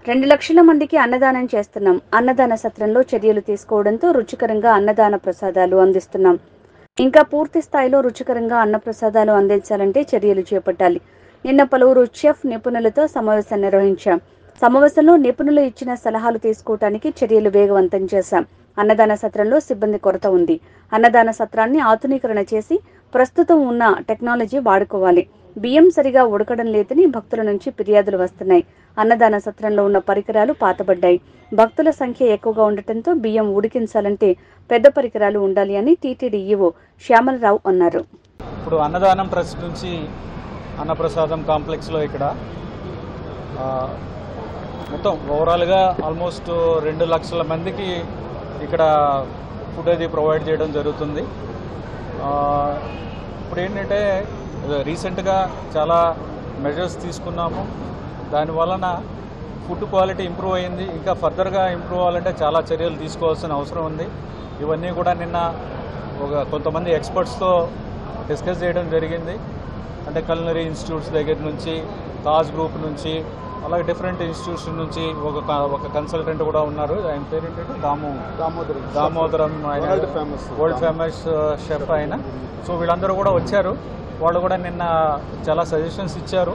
2 లక్షల మందికి అన్నదానం చేస్తున్నాం. అన్నదాన సత్రంలో చర్యలు తీసుకోవడంతో రుచికరంగా అన్నదాన ప్రసాదాలు అందిస్తున్నాం. ఇంకా పూర్తి స్థాయిలో రుచికరంగా అన్నప్రసాదాలు అందించాలంటే చర్యలు చేపట్టాలి. నిన్న పలువురు చెఫ్ నిపుణులతో సమావేశం నిర్వహించాం. సమావేశంలో నిపుణులు ఇచ్చిన సలహాలు తీసుకోవడానికి చర్యలు వేగవంతం చేశాం. అన్నదాన సత్రంలో సిబ్బంది కొరత ఉంది. అన్నదాన సత్రాన్ని ఆధునీకరణ చేసి ప్రస్తుతం ఉన్న టెక్నాలజీ వాడుకోవాలి. బియ్యం సరిగా ఉడకడం లేదని భక్తుల నుంచి ఫిర్యాదులు వస్తున్నాయి. అన్నదాన సత్రంలో ఉన్న పరికరాలు పాతబడ్డాయి. భక్తుల సంఖ్య ఎక్కువగా ఉండటంతో బియ్యం ఉడికించాలంటే పెద్ద పరికరాలు ఉండాలి అని టీటీడీ ఈవో శ్యామలరావు అన్నారు. ఇప్పుడు అన్నదానం ట్రస్ట్ నుంచి అన్నప్రసాదం కాంప్లెక్స్లో ఇక్కడ మొత్తం ఓవరాల్గా ఆల్మోస్ట్ 2 లక్షల మందికి ఇక్కడ ఫుడ్ అది ప్రొవైడ్ చేయడం జరుగుతుంది. ఇప్పుడు ఏంటంటే రీసెంట్గా చాలా మెజర్స్ తీసుకున్నాము. దానివలన ఫుడ్ క్వాలిటీ ఇంప్రూవ్ అయింది. ఇంకా ఫర్దర్గా ఇంప్రూవ్ అవ్వాలంటే చాలా చర్యలు తీసుకోవాల్సిన అవసరం ఉంది. ఇవన్నీ కూడా నిన్న కొంతమంది ఎక్స్పర్ట్స్తో డిస్కస్ చేయడం జరిగింది. అంటే కల్నరీ ఇన్స్టిట్యూట్స్ దగ్గర నుంచి, తాజ్ గ్రూప్ నుంచి, అలాగే డిఫరెంట్ ఇన్స్టిట్యూషన్ నుంచి ఒక కన్సల్టెంట్ కూడా ఉన్నారు. ఆయన పేరు ఏంటంటే దామోదరం, ఆయన వరల్డ్ ఫేమస్ షెఫ్ ఆయన. సో వీళ్ళందరూ కూడా వచ్చారు. వాళ్ళు కూడా నిన్న చాలా సజెషన్స్ ఇచ్చారు.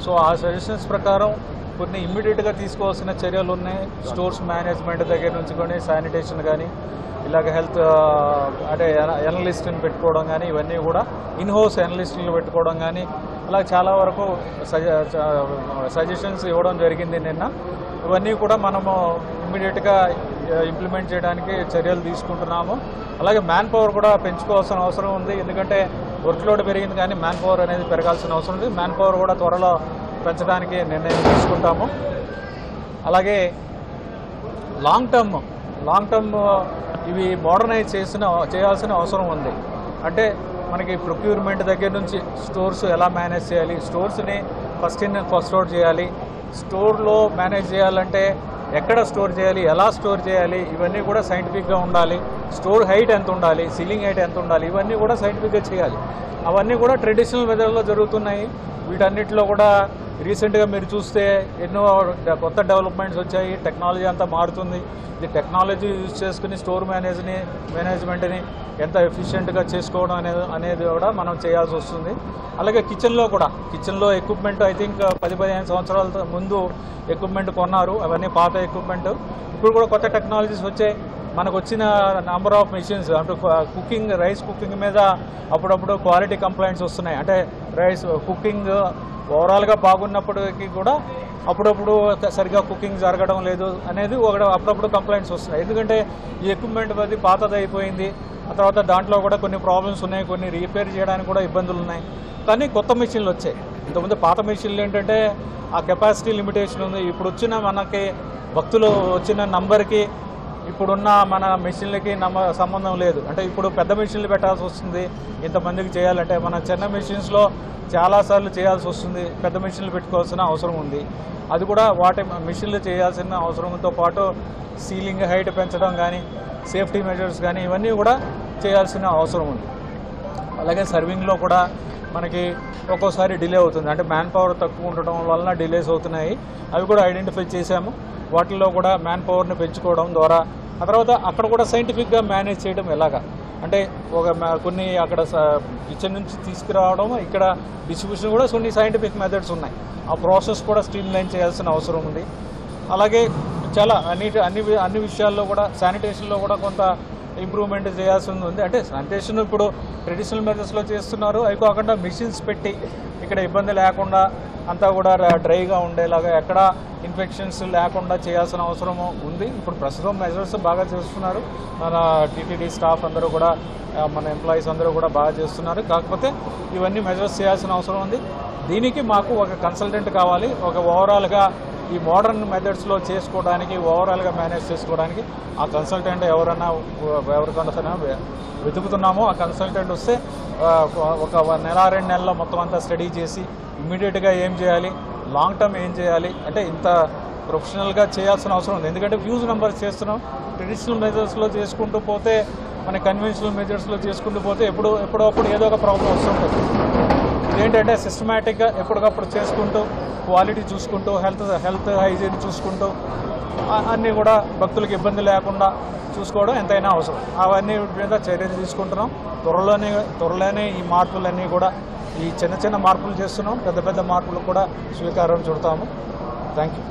సో ఆ సజెషన్స్ ప్రకారం కొన్ని ఇమ్మీడియట్గా తీసుకోవాల్సిన చర్యలు ఉన్నాయి. స్టోర్స్ మేనేజ్మెంట్ దగ్గర నుంచి కానీ, శానిటేషన్ కానీ, ఇలాగ హెల్త్ అంటే ఎనలిస్ట్ని పెట్టుకోవడం కానీ, ఇవన్నీ కూడా ఇన్హౌస్ ఎనలిస్ట్ని పెట్టుకోవడం కానీ, అలా చాలా వరకు సజెషన్స్ ఇవ్వడం జరిగింది నిన్న. ఇవన్నీ కూడా మనము ఇమ్మీడియట్గా ఇంప్లిమెంట్ చేయడానికి చర్యలు తీసుకుంటున్నాము. అలాగే మ్యాన్ పవర్ కూడా పెంచుకోవాల్సిన అవసరం ఉంది. ఎందుకంటే వర్క్ లోడ్ పెరిగింది కానీ మ్యాన్ పవర్ అనేది పెరగాల్సిన అవసరం ఉంది. మ్యాన్ పవర్ కూడా త్వరలో పెంచడానికి నిర్ణయం తీసుకుంటాము. అలాగే లాంగ్ టర్మ్ ఇవి మోడర్నైజ్ చేయాల్సిన అవసరం ఉంది. అంటే మనకి ప్రొక్యూర్మెంట్ దగ్గర నుంచి స్టోర్స్ ఎలా మేనేజ్ చేయాలి, స్టోర్స్ని ఫస్ట్ అవుట్ చేయాలి, స్టోర్లో మేనేజ్ చేయాలంటే ఎక్కడ స్టోర్ చేయాలి, ఎలా స్టోర్ చేయాలి, ఇవన్నీ కూడా సైంటిఫిక్గా ఉండాలి. స్టోర్ హైట్ ఎంత ఉండాలి, సీలింగ్ హైట్ ఎంత ఉండాలి, ఇవన్నీ కూడా సైంటిఫిక్గా చేయాలి. అవన్నీ కూడా ట్రెడిషనల్ మెథడ్లో జరుగుతున్నాయి. వీటన్నిటిలో కూడా రీసెంట్గా మీరు చూస్తే ఎన్నో కొత్త డెవలప్మెంట్స్ వచ్చాయి. టెక్నాలజీ అంతా మారుతుంది. ఈ టెక్నాలజీ యూజ్ చేసుకుని స్టోర్ మేనేజ్మెంట్ని ఎంత ఎఫిషియెంట్గా చేసుకోవడం అనేది కూడా మనం చేయాల్సి వస్తుంది. అలాగే కిచెన్లో ఎక్విప్మెంట్ ఐ థింక్ 10-15 సంవత్సరాల ముందు ఎక్విప్మెంట్ కొన్నారు. అవన్నీ పాత ఎక్విప్మెంట్. ఇప్పుడు కూడా కొత్త టెక్నాలజీస్ వచ్చాయి. మనకు వచ్చిన నెంబర్ ఆఫ్ మెషిన్స్ అంటే రైస్ కుకింగ్ మీద అప్పుడప్పుడు క్వాలిటీ కంప్లైంట్స్ వస్తున్నాయి. అంటే రైస్ కుకింగ్ ఓవరాల్గా బాగున్నప్పటికీ కూడా అప్పుడప్పుడు సరిగా కుకింగ్ జరగడం లేదు అనేది అప్పుడప్పుడు కంప్లైంట్స్ వస్తున్నాయి. ఎందుకంటే ఈ ఎక్విప్మెంట్ అది పాతది అయిపోయింది. ఆ తర్వాత దాంట్లో కూడా కొన్ని ప్రాబ్లమ్స్ ఉన్నాయి, కొన్ని రిపేర్ చేయడానికి కూడా ఇబ్బందులు ఉన్నాయి. కానీ కొత్త మెషిన్లు వచ్చాయి. ఇంతకుముందు పాత మెషిన్లు ఏంటంటే ఆ కెపాసిటీ లిమిటేషన్ ఉంది. ఇప్పుడు వచ్చిన మనకి భక్తులు వచ్చిన నంబర్కి ఇప్పుడున్న మన మెషిన్లకి సంబంధం లేదు. అంటే ఇప్పుడు పెద్ద మెషిన్లు పెట్టాల్సి వస్తుంది ఇంతమందికి చేయాలంటే. మన చిన్న మెషిన్స్లో చాలాసార్లు చేయాల్సి వస్తుంది. పెద్ద మెషిన్లు పెట్టుకోవాల్సిన అవసరం ఉంది. అది కూడా వాటి మెషిన్లు చేయాల్సిన అవసరంతో పాటు సీలింగ్ హైట్ పెంచడం కానీ, సేఫ్టీ మెజర్స్ కానీ ఇవన్నీ కూడా చేయాల్సిన అవసరం ఉంది. అలాగే సర్వింగ్లో కూడా మనకి ఒక్కోసారి డిలే అవుతుంది. అంటే మ్యాన్ పవర్ తక్కువ ఉండటం వలన డిలేస్ అవుతున్నాయి. అవి కూడా ఐడెంటిఫై చేశాము. వాటిల్లో కూడా మ్యాన్ పవర్ని పెంచుకోవడం ద్వారా, ఆ తర్వాత అక్కడ కూడా సైంటిఫిక్గా మేనేజ్ చేయడం ఎలాగా అంటే కొన్ని అక్కడ కిచెన్ నుంచి తీసుకురావడం, ఇక్కడ డిస్ట్రిబ్యూషన్ కూడా కొన్ని సైంటిఫిక్ మెథడ్స్ ఉన్నాయి. ఆ ప్రాసెస్ కూడా స్ట్రీమ్ లైన్ చేయాల్సిన అవసరం ఉంది. అలాగే చాలా అన్ని విషయాల్లో కూడా శానిటేషన్లో కూడా కొంత ఇంప్రూవ్మెంట్ చేయాల్సి ఉంది. అంటే శానిటేషన్ ఇప్పుడు ట్రెడిషనల్ మెథడ్స్లో చేస్తున్నారు. అవి కాకుండా మిషన్స్ పెట్టి ఇక్కడ ఇబ్బంది లేకుండా అంతా కూడా డ్రైగా ఉండేలాగా, ఎక్కడ ఇన్ఫెక్షన్స్ లేకుండా చేయాల్సిన అవసరం ఉంది. ఇప్పుడు ప్రస్తుతం మెజర్స్ బాగా చేస్తున్నారు. మన టీటీడీ స్టాఫ్ అందరూ కూడా, మన ఎంప్లాయీస్ అందరూ కూడా బాగా చేస్తున్నారు. కాకపోతే ఇవన్నీ మెజర్స్ చేయాల్సిన అవసరం ఉంది. దీనికి మాకు ఒక కన్సల్టెంట్ కావాలి. ఒక ఓవరాల్గా ఈ మోడర్న్ మెథడ్స్లో చేసుకోవడానికి, ఓవరాల్గా మేనేజ్ చేసుకోవడానికి ఆ కన్సల్టెంట్ ఎవరికైనా వెతుకుతున్నామో ఆ కన్సల్టెంట్ వస్తే ఒక 1-2 నెలల్లో మొత్తం అంతా స్టడీ చేసి ఇమ్మీడియట్గా ఏం చేయాలి, లాంగ్ టర్మ్ ఏం చేయాలి అంటే ఇంత ప్రొఫెషనల్గా చేయాల్సిన అవసరం ఉంది. ఎందుకంటే ఫ్యూజ్ నెంబర్స్ చేస్తున్నాం. ట్రెడిషనల్ మెజర్స్లో చేసుకుంటూ పోతే, మన కన్వెన్షనల్ మెజర్స్లో చేసుకుంటూ పోతే ఎప్పుడో అప్పుడు ఏదో ఒక ప్రాబ్లం వస్తుంటుంది. ఇదేంటంటే సిస్టమేటిక్గా ఎప్పటికప్పుడు చేసుకుంటూ క్వాలిటీ చూసుకుంటూ హెల్త్ హైజీన్ చూసుకుంటూ అన్నీ కూడా భక్తులకు ఇబ్బంది లేకుండా చూసుకోవడం ఎంతైనా అవసరం. అవన్నీ మీద చర్యలు తీసుకుంటున్నాం. త్వరలోనే ఈ మార్పులన్నీ కూడా ఈ చిన్న మార్పులు చేస్తున్నాం. పెద్ద మార్పులు కూడా స్వీకారం చుడతాము. Thank you.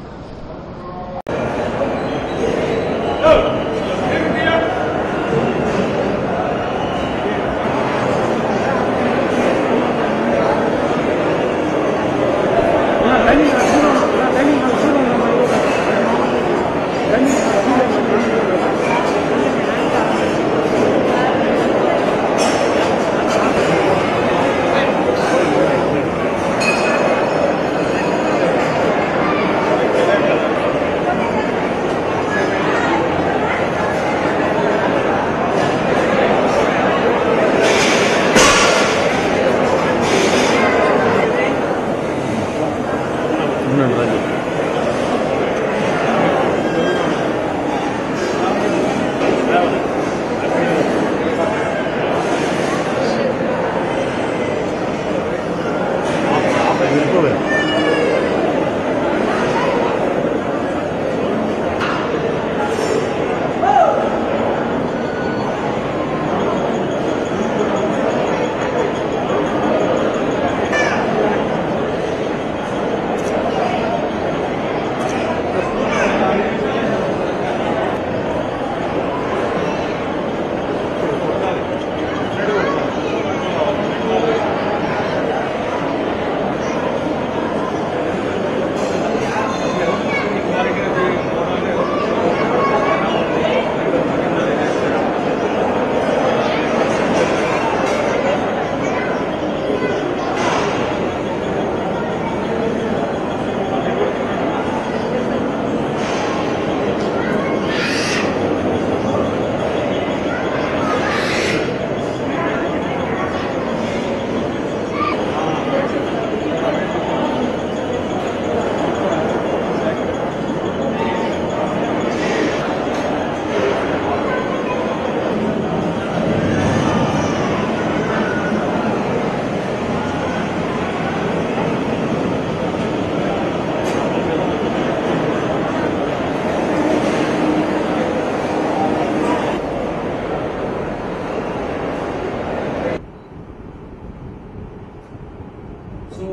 సో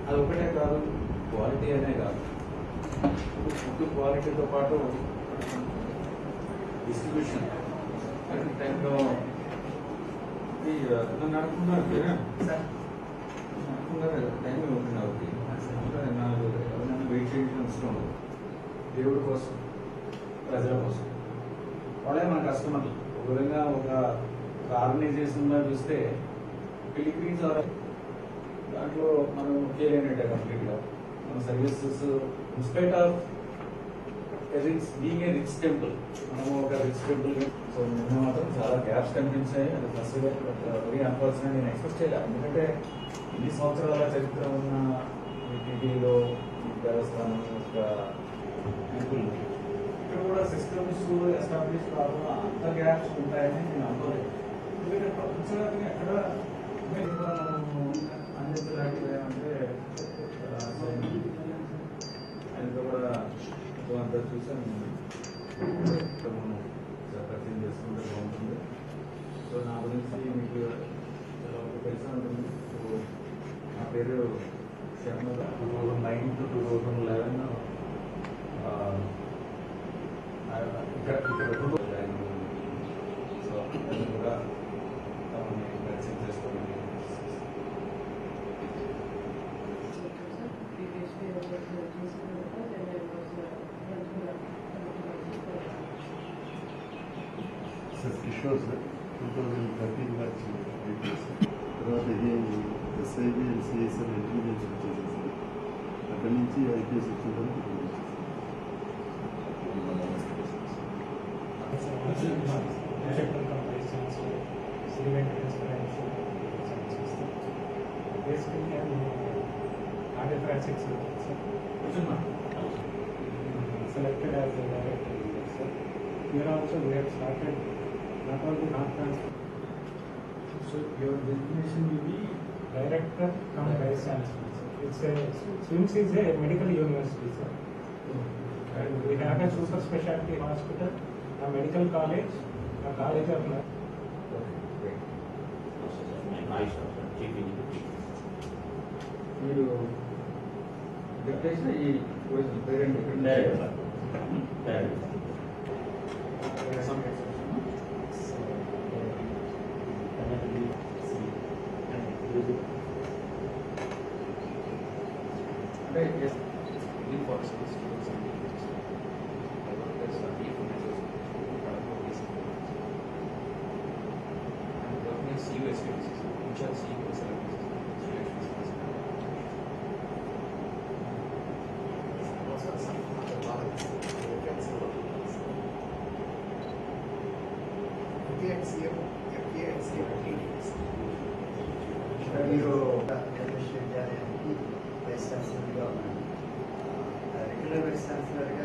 అది ఒకటే కాదు, క్వాలిటీ అనే కాదు, ఫుడ్ క్వాలిటీతో పాటు డిస్ట్రిబ్యూషన్ కరెక్ట్ టైంలో నడుపుకున్నారు టైం ఉంటుంది అవుతుంది. నాకు ఎవరైనా వెయిట్ చేయడం ఇష్టం ఉండదు. దేవుడి కోసం, ప్రజల కోసం, వాళ్ళే మన కస్టమర్లు. ఒక విధంగా ఒక ఆర్గనైజేషన్గా చూస్తే పిలిగ్రీమ్స్ దాంట్లో మనం చేయలేనట్టే కంప్లీట్గా మన services in spite of being a rich temple, మనము ఒక రిచ్ టెంపుల్. సో నిన్న మాత్రం చాలా గ్యాప్స్ కనిపించాయి. అది ఫస్ట్ వెరీ అన్ఫార్చునేట్. నేను ఎక్స్పెక్ట్ చేయలేదు, ఎందుకంటే ఇన్ని సంవత్సరాల చరిత్ర ఉన్న టీటీలో దేవస్థానం యొక్క టెంపుల్ ఇక్కడ కూడా సిస్టమ్స్ ఎస్టాబ్లిష్ కాకుండా అంత గ్యాప్స్ ఉంటాయని నేను అనుకోలేదు. ఎందుకంటే ప్రపంచవ్యాప్తంగా ఎక్కడ అందించలేకపోయామంటే ఆయనతో కూడా అంతా చూసాను. మనం పరిచయం చేసుకుంటే బాగుంటుంది. సో నా గురించి మీకు తెలిసి ఉంటుంది. సో నా పేరు శర్మ. 2009 to 2011 ఇక్కడ సో అది కూడా పరిచయం చేసుకోవడం. కిషోర్ సార్ 2013 బ్యాచ్ తర్వాత ఎస్ఐబి అండ్ సిఎస్ఆర్ ఇంటెలిజెన్స్ వచ్చేసారు సార్. అక్కడి నుంచి ఐపీఎస్ వచ్చిన selected as a director. Here also we have started not only heart transplant. So your destination will be Director from Vice Chancellor. It's a SWIMS is a medical university, sir. And we have a super specialty hospital, a medical college, a college of nurse. మీరు చెప్పేసిన ఈ parent అంటే మీరు విశ్వవిద్యాలయానికి vice ఛాన్సలర్గా ఉన్నారు. Regular vice ఛాన్సలర్గా